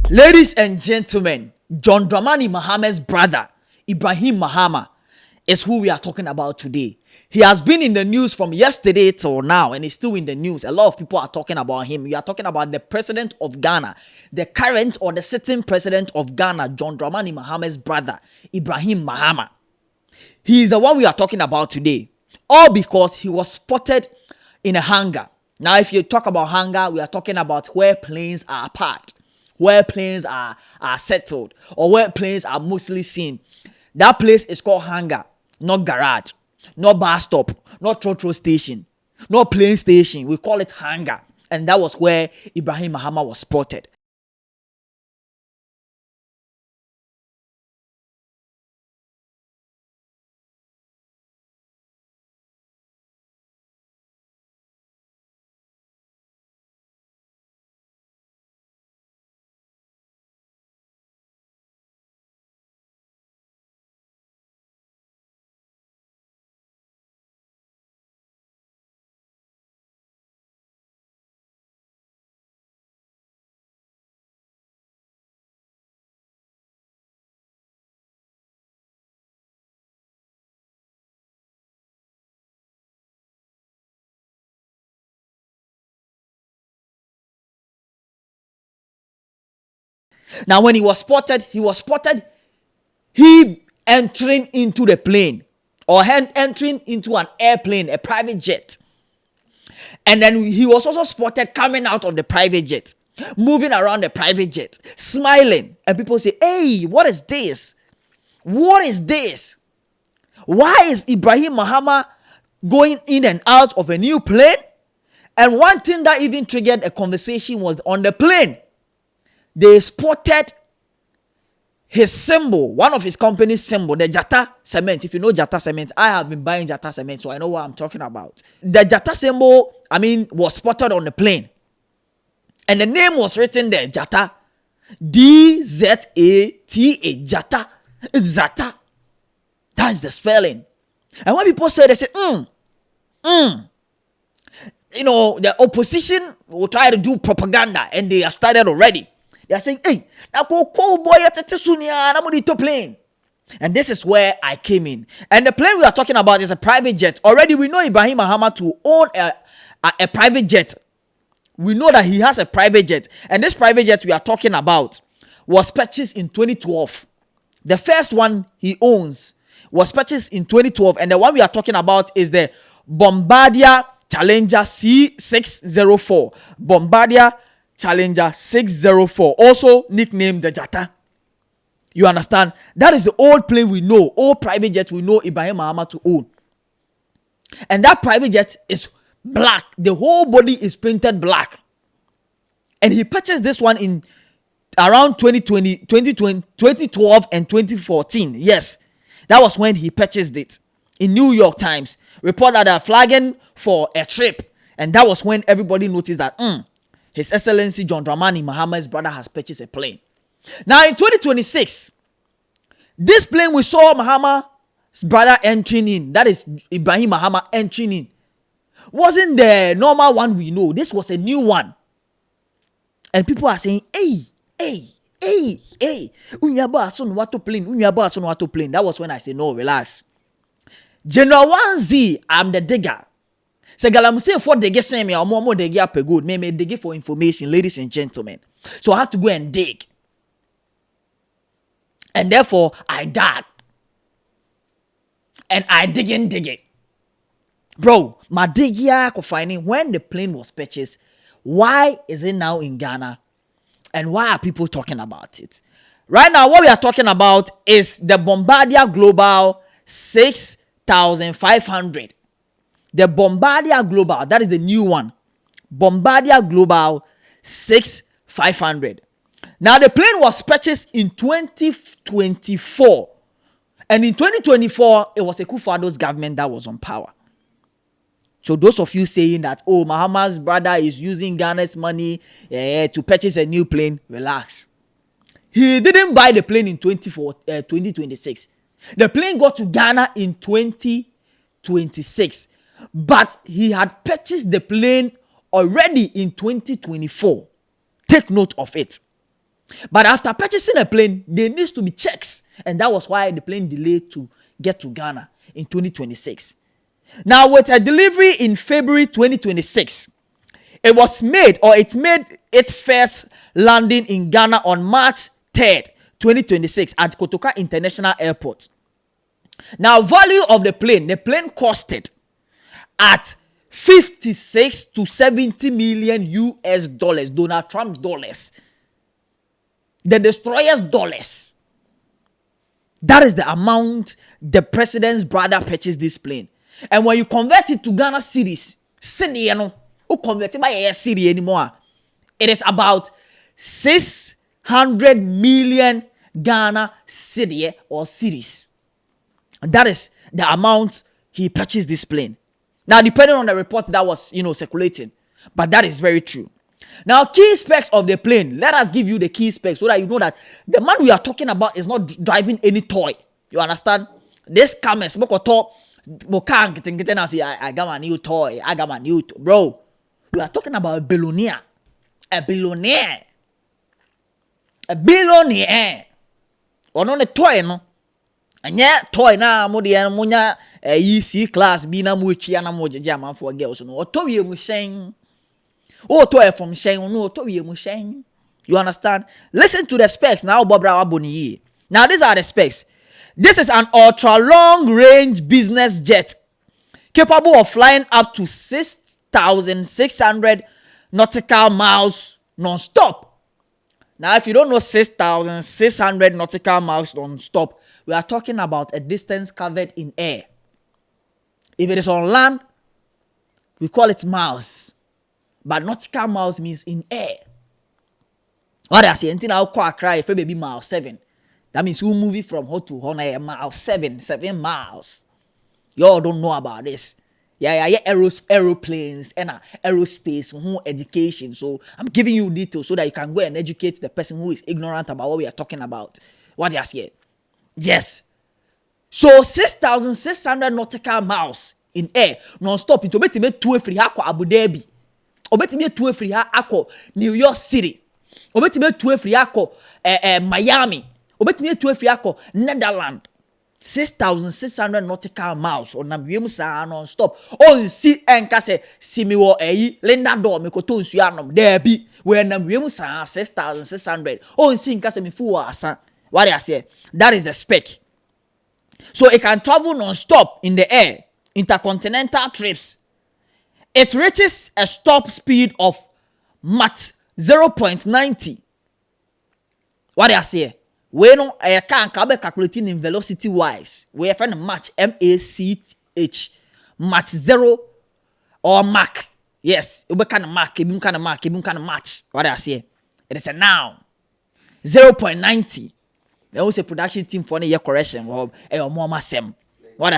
Ladies and gentlemen, John Dramani Mahama's brother, Ibrahim Mahama, is who we are talking about today. He has been in the news from yesterday till now, and he's still in the news. A lot of people are talking about him. We are talking about the president of Ghana, the current or the sitting president of Ghana, John Dramani Mahama's brother, Ibrahim Mahama. He is the one we are talking about today. All because he was spotted in a hangar. Now, if you talk about hangar, we are talking about where planes are parked, where planes are settled, or where planes are mostly seen. That place is called hangar, not garage, not bus stop, not trotro station, not plane station. We call it hangar. And that was where Ibrahim Mahama was spotted. Now, when he was spotted, he entering into the plane or entering into an airplane, a private jet. And then he was also spotted coming out of the private jet, moving around the private jet, smiling. And people say, hey, what is this? What is this? Why is Ibrahim Mahama going in and out of a new plane? And one thing that even triggered a conversation was on the plane. They spotted his symbol, one of his company's symbol, the Jata cement. If you know Jata cement, I have been buying Jata cement, so I know what I'm talking about. The Jata symbol, was spotted on the plane. And the name was written there, Jata. D-Z-A-T-A, Jata. It's Jata. That's the spelling. And when people say, they say, the opposition will try to do propaganda, and they have started already. They are saying, hey, plane. And this is where I came in. And the plane we are talking about is a private jet. Already we know Ibrahim Mahama to own a private jet. We know that he has a private jet. And this private jet we are talking about was purchased in 2012. The first one he owns was purchased in 2012. And the one we are talking about is the Bombardier Challenger C604. Bombardier Challenger 604, also nicknamed the Jata. You understand? That is the old plane we know, old private jet we know Ibrahim Mahama to own. And that private jet is black. The whole body is painted black. And he purchased this one in around 2012 and 2014. Yes, that was when he purchased it. In New York Times, reported that flagging for a trip. And that was when everybody noticed that, His Excellency John Dramani Mahama's brother has purchased a plane. Now in 2026, this plane we saw Mahama's brother entering in, that is Ibrahim Mahama entering in, wasn't the normal one we know. This was a new one. And people are saying, hey, Unyaba son wato plane. That was when I said, no, relax. General 1Z, I'm the digger. Say galamuse for the get me or more they get up good. Maybe they give for information, ladies and gentlemen. So I have to go and dig. And therefore I dug. And I dig it. Bro, my dig here finding when the plane was purchased, why is it now in Ghana? And why are people talking about it? Right now, what we are talking about is the Bombardier Global 6500. The Bombardier Global, that is the new one. Bombardier Global 6500. Now, the plane was purchased in 2024. And in 2024, it was a Kufuor's government that was on power. So those of you saying that, Mahama's brother is using Ghana's money to purchase a new plane, relax. He didn't buy the plane in 2026. The plane got to Ghana in 2026. But he had purchased the plane already in 2024. Take note of it. But after purchasing a plane, there needs to be checks. And that was why the plane delayed to get to Ghana in 2026. Now, with a delivery in February 2026, it made its first landing in Ghana on March 3rd, 2026 at Kotoka International Airport. Now, value of the plane costed at 56 to 70 million US dollars, Donald Trump dollars. The destroyer's dollars. That is the amount the president's brother purchased this plane. And when you convert it to Ghana cedis, who convert it by a cedi anymore, it is about 600 million Ghana cedi or cedis. And that is the amount he purchased this plane. Now, depending on the report that was, circulating, but that is very true. Now, key specs of the plane. Let us give you the key specs so that you know that the man we are talking about is not driving any toy. You understand? This cameras, I got my new toy. Bro, we are talking about a billionaire. A billionaire. Or not a toy, no? And yet, toy na munya C class B na muchi na moja for girls. No, toy we saying. Oh, toy from Shane, no, toy we saying. You understand? Listen to the specs now, Bobra Abuni. Now, these are the specs. This is an ultra-long-range business jet capable of flying up to 6,600 nautical miles non-stop. Now, if you don't know 6,600 nautical miles non-stop, we are talking about a distance covered in air. If it is on land, we call it miles. But nautical miles means in air. What I say, until I'll cry if baby mile 7. That means we move it from home to home mile 7 miles. Y'all don't know about this. Yeah, aeroplanes and aerospace, education. So I'm giving you details so that you can go and educate the person who is ignorant about what we are talking about. What you say? Yes. So 6,600 nautical miles in air non-stop. It will be 2 free hako Abu Dhabi. Obetime 2 free hako New York City. Obetime 2 free hako Miami. Obetime 2 free hako Netherlands. 6,600 nautical miles on Nabium Sa non-stop. Oh, see and Case Simiwo Linda Door Mikoton Suyanum. There be where Nabium Sa 6,600. Oh, see Casemifua Asa. What I say? That is the spec. So it can travel non-stop in the air, intercontinental trips. It reaches a stop speed of Mach 0.90. What I say? We know I can't calculating in velocity wise. We have a Mach MACH Mach 0 or Mach. Yes, we can Mach, even kind of match. What I say? It is a noun. 0.90. There was a production team for the year correction. What I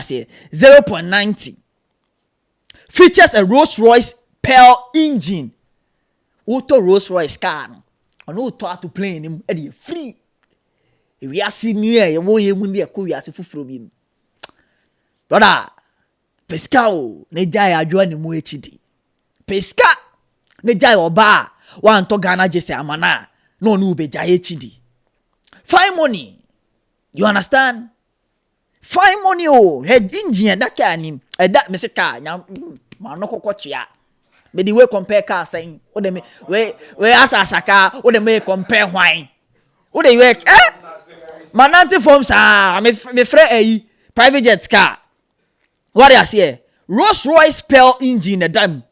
say? 0.90. Features a Rolls-Royce Pearl engine. Auto Rolls-Royce car. On auto to plane him at free. We are seeing here, you won't even be a courier from him. Brother, Pescao, Nejai are joining Muechidi. Pesca, Nejai or bar, one to Ghana Jesse Amana, no nube Jaichidi. Fine money, you understand? Fine money, oh, head engine, that can him, that Mr. Car, now, Manoko Kochia. But the way compare car saying, what they may, where ask a car, what they may compare wine. What they work, Manante forms me free private jet car. What I say? Rolls-Royce Pearl engine a dime.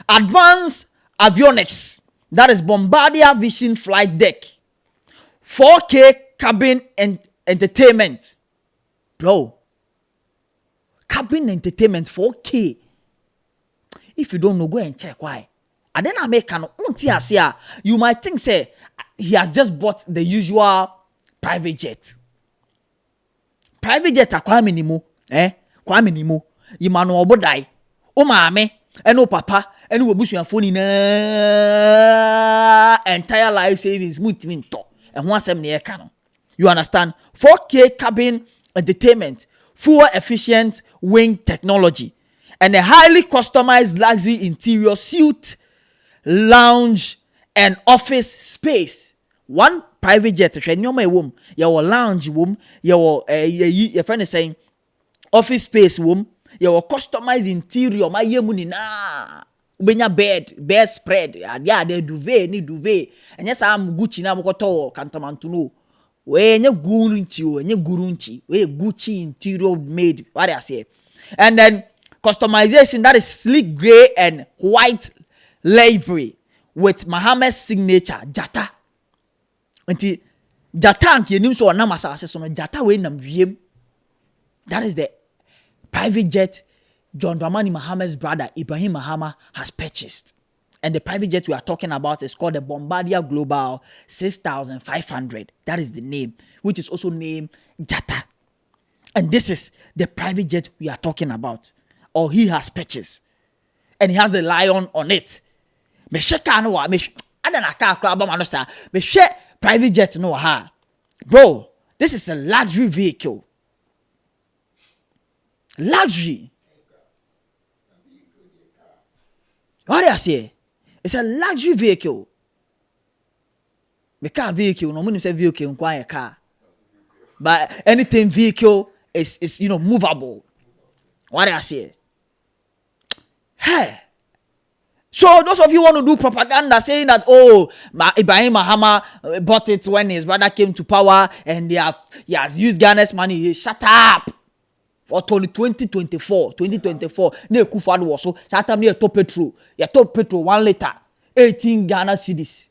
Advanced avionics. That is Bombardier Vision flight deck. 4K cabin and entertainment. Bro. Cabin entertainment 4K. If you don't know, go and check why. And then I make an you might think say he has just bought the usual private jet. Private jet akwa minimo, kwa minimo. Imano obodai. O maame, eno papa, eno obusuafo ni na entire life savings mutimi nto. Ehun asem ne yeka no. You understand? 4K cabin entertainment, fuel efficient wing technology, and a highly customized luxury interior suite, lounge, and office space. 1 private jet hwɛ nneɛma ɛwɔ mu yɛwɔ lounge wɔ mu yɛwɔ your friend is saying office space wɔ mu yɛwɔ customized interior ma yɛ mu nyinaa ubenya bed spread ade duvet ni duvet ɛnyɛ saa Gucci na mokɔtɔ kantamantuno we nye gurunchi we Gucci interior made what I say. And then customization that is sleek gray and white livery with Mahama's signature jata. Until jata anki enim so na masase so no jata we nam wiem. That is the private jet John Dramani Mahama's brother Ibrahim Mahama has purchased. And the private jet we are talking about is called the Bombardier Global 6500. That is the name, which is also named Jata. And this is the private jet we are talking about, or he has purchased. And he has the lion on it. Me share car no me adana car club man say me share private jet no ha. Bro, this is a luxury vehicle. Luxury. What do I say? It's a luxury vehicle. The car vehicle, no money say vehicle inquire car. But anything vehicle is movable. What do I say? Hey. So those of you want to do propaganda saying that Ibrahim Mahama bought it when his brother came to power and he has used Ghana's money. Shut up. For 2024, ne Kufadu was so Satam near top petrol. Ya top petrol 1 liter, 18 Ghana cedis.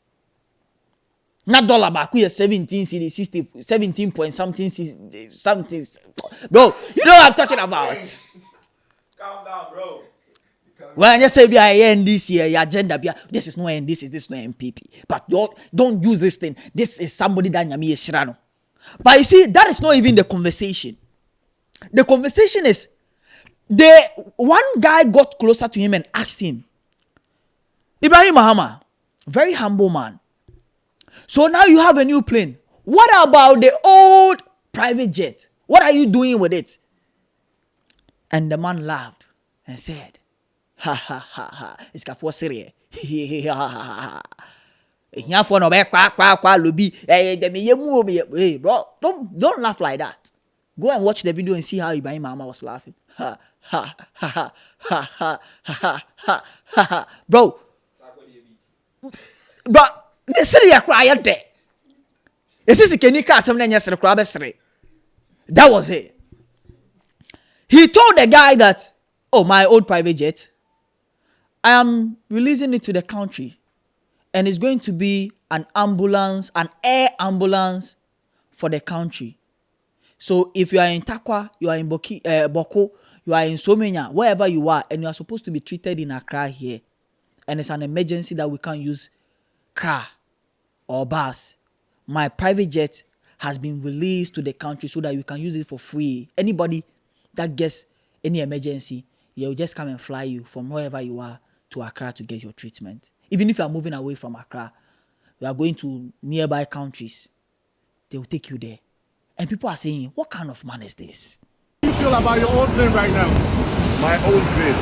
Not dollar back, 17 cedis, 17 point something. Bro, you know what I'm talking about. Calm down, bro. When you say this year, your agenda, this is no NDC, this is no MPP. But don't use this thing. This is somebody that Nyami Shirano. But you see, that is not even the conversation. The conversation is, one guy got closer to him and asked him, Ibrahim Mahama, very humble man. So now you have a new plane. What about the old private jet? What are you doing with it? And the man laughed and said, ha ha ha ha, it's for serious. Ha ha ha ha. Hey bro, don't laugh like that. Go and watch the video and see how Ibrahim Mahama was laughing. Ha ha ha ha ha ha ha ha. Bro. But the city cry there. That was it. He told the guy that, oh, my old private jet, I am releasing it to the country. And it's going to be an ambulance, an air ambulance for the country. So if you are in Takwa, you are in Boko, you are in Somenya, wherever you are, and you are supposed to be treated in Accra here, and it's an emergency that we can't use car or bus, my private jet has been released to the country so that you can use it for free. Anybody that gets any emergency, they'll just come and fly you from wherever you are to Accra to get your treatment. Even if you are moving away from Accra, you are going to nearby countries, they will take you there. And people are saying, what kind of man is this? How do you feel about your old plane right now? My old plane.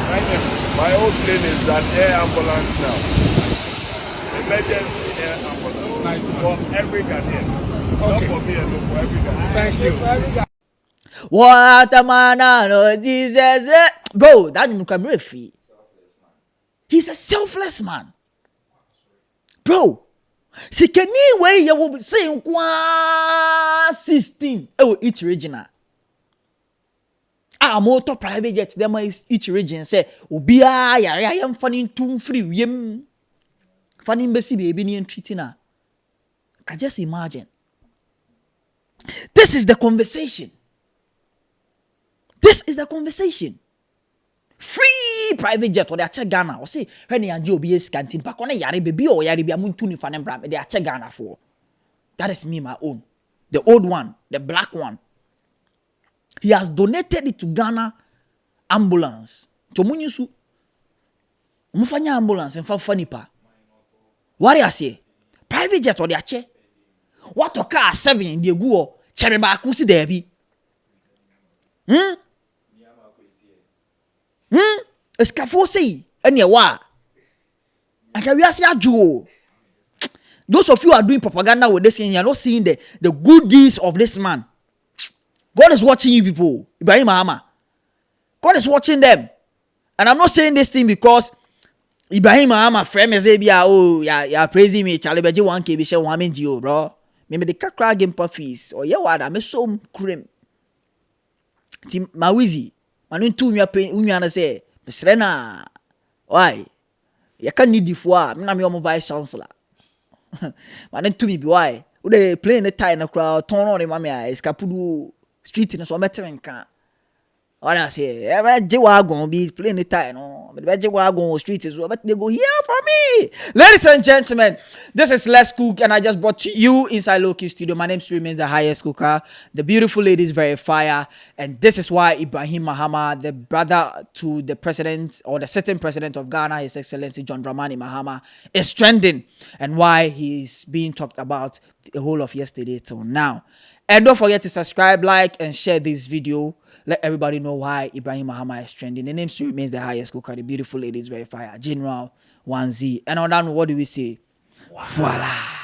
My old plane is an air ambulance now. Emergency air ambulance. Nice, for every Ghanaian. Okay. Not for me alone, for every Ghanaian. Thank you. What a man, no, Jesus. Bro, that is very free. He's a selfless man. Bro. See, can you way you will be saying 16? Oh, each regional. Motor private jet, them is each region say, Ubia, I am funny too free. Yem funny embassy baby and treating her. Can just imagine. This is the conversation. This is the conversation. Free private jet or they check Ghana or say when you are be canteen pack on a yari baby or yari be amun tuni fan and bram they are check Ghana for. That is me, my own. The old one, the black one. He has donated it to Ghana ambulance. To munyusu. Mufanya ambulance and for funny pa. What do you say? Private jet or they are check. What to car 7 in the go cherry bakusi debi. Escafosi, and ya wa. And can we ask ya Joe? Those of you who are doing propaganda with this thing, you are not seeing the good deeds of this man. God is watching you people. Ibrahim Mahama. God is watching them. And I'm not saying this thing because Ibrahim Mahama friend me say yeah praising me Charlie Beji 1K be share 1 NGO bro. Me the kakra game fees or wada me so cream. Ti mawizi. Manu tu mi apen unwa na say mesre na why? You can need the a me na me omo vice chancellor. Manu tu mi bi why? Wo dey play the tie na crowd turn on ma me escapudu street no so metre nka. What I say, Wagon be playing the time, no. But Wagon street is but they go here for me. Ladies and gentlemen, this is Let's Cook, and I just brought to you inside Loki Studio. My name remains the highest cooker. The beautiful lady is very fire, and this is why Ibrahim Mahama, the brother to the president or the sitting president of Ghana, His Excellency John Dramani Mahama, is trending, and why he's being talked about the whole of yesterday till now. And don't forget to subscribe, like, and share this video. Let everybody know why Ibrahim Mahama is trending. The name still remains the highest cooker. The beautiful lady is very fire. General 1Z. And on that, what do we say? Voila.